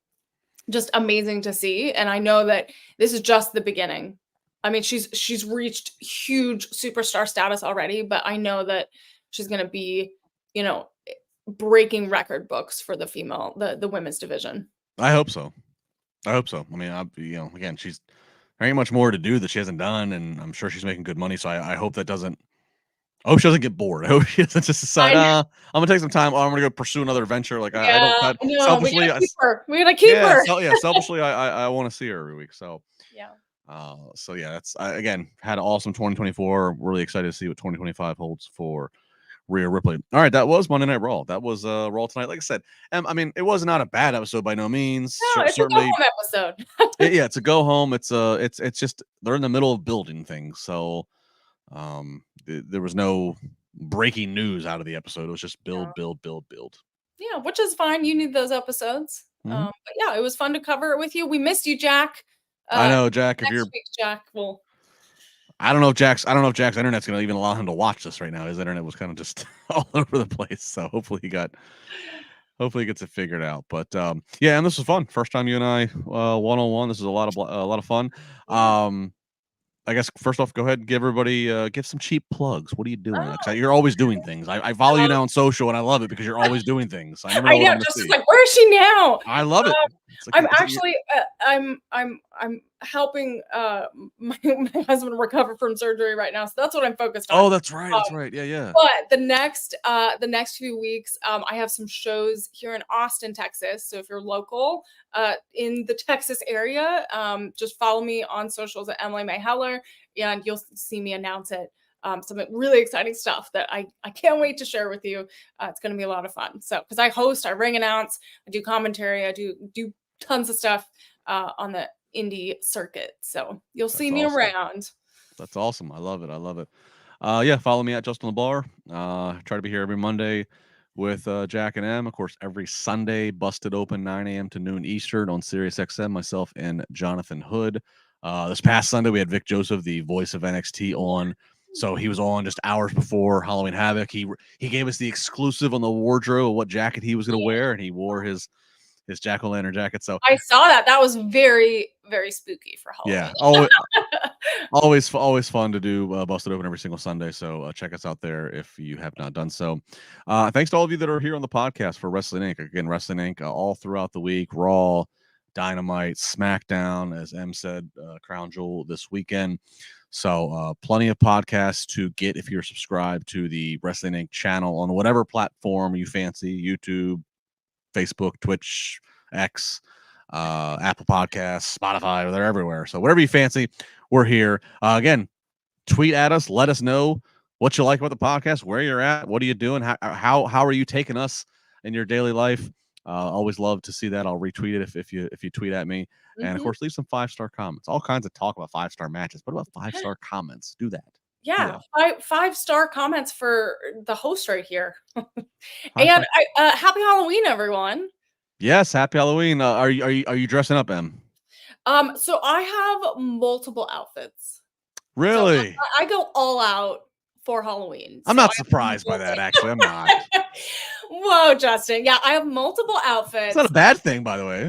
just amazing to see. And I know that this is just the beginning. I mean, she's reached huge superstar status already, but I know that she's going to be, you know, breaking record books for the women's division. I hope so. I mean, you know, again, she's very much more to do that she hasn't done, and I'm sure she's making good money. So I hope that doesn't. I hope she doesn't get bored. I hope she doesn't just decide, I'm gonna take some time. I'm gonna go pursue another adventure. Like I don't. Selfishly, we gotta keep her. Selfishly, I want to see her every week. So yeah. So yeah, that's again had an awesome 2024. Really excited to see what 2025 holds for Rhea Ripley. All right, that was Monday Night Raw. That was Raw tonight. Like I said, I mean, it was not a bad episode by no means. No, it's certainly a go home episode. Yeah, it's a go home. It's just they're in the middle of building things, so there was no breaking news out of the episode. It was just build. Yeah, which is fine. You need those episodes. But yeah, it was fun to cover it with you. We missed you, Jack. I know, Jack. If you're Jack, well, I don't know if Jack's internet's going to even allow him to watch this right now. His internet was kind of just all over the place. So hopefully he gets it figured out. But yeah, and this was fun. First time you and I one-on-one. This is a lot of fun. I guess first off, go ahead and give everybody give some cheap plugs. What are you doing? You're always doing things. I follow you now on social, and I love it because you're always doing things. I never know what I'm just like, where is she now? I love it. I'm actually I'm helping my husband recover from surgery right now, so that's what I'm focused on. Oh, that's right. That's right. Yeah. But the next few weeks, I have some shows here in Austin, Texas. So if you're local in the Texas area, just follow me on socials at Emily Mae, and you'll see me announce it. Some really exciting stuff that I can't wait to share with you. It's going to be a lot of fun. So because I host, I ring announce, I do commentary, I do tons of stuff on the indie circuit. So you'll see me around. That's awesome. I love it. Yeah, follow me at Justin LaBar. Try to be here every Monday, with Jack and M. Of course, every Sunday, busted open 9 a.m. to noon Eastern on Sirius XM, myself and Jonathan Hood. This past Sunday, we had Vic Joseph, the voice of NXT, on. So he was on just hours before Halloween Havoc. He gave us the exclusive on the wardrobe of what jacket he was going to wear, and he wore his jack-o'-lantern jacket. So I saw that. That was very, very spooky for Halloween. Yeah, always fun to do Busted Open every single Sunday. So check us out there if you have not done so. Thanks to all of you that are here on the podcast for Wrestling Inc. Again, Wrestling Inc. All throughout the week. Raw, Dynamite, SmackDown, as M said, Crown Jewel this weekend. So plenty of podcasts to get if you're subscribed to the Wrestling Inc. channel on whatever platform you fancy, YouTube, Facebook, Twitch, X, Apple Podcasts, Spotify. They're everywhere. So whatever you fancy, we're here. Again, tweet at us. Let us know what you like about the podcast, where you're at, what are you doing, how are you taking us in your daily life. Always love to see that. I'll retweet it if you tweet at me. And of course, leave some 5-star comments. All kinds of talk about 5-star matches. What about 5-star comments? Do that. Yeah, 5-star comments for the host right here. And happy Halloween, everyone. Yes, happy Halloween. Are you dressing up, Em? So I have multiple outfits. Really? So I go all out for Halloween. I'm not surprised by that, actually. I'm not. Whoa, Justin. Yeah, I have multiple outfits. It's not a bad thing, by the way.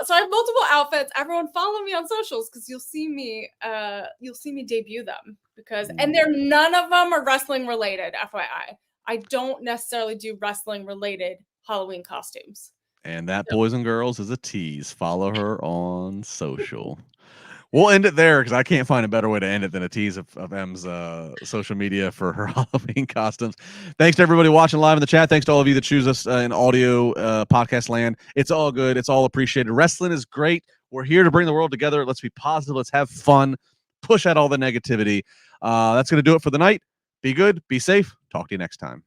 So I have multiple outfits. Everyone follow me on socials because you'll see me debut them and none of them are wrestling related, FYI. I don't necessarily do wrestling related Halloween costumes. And that, boys and girls, is a tease. Follow her on social. We'll end it there because I can't find a better way to end it than a tease of M's social media for her Halloween costumes. Thanks to everybody watching live in the chat. Thanks to all of you that choose us in audio podcast land. It's all good. It's all appreciated. Wrestling is great. We're here to bring the world together. Let's be positive. Let's have fun. Push out all the negativity. That's going to do it for the night. Be good. Be safe. Talk to you next time.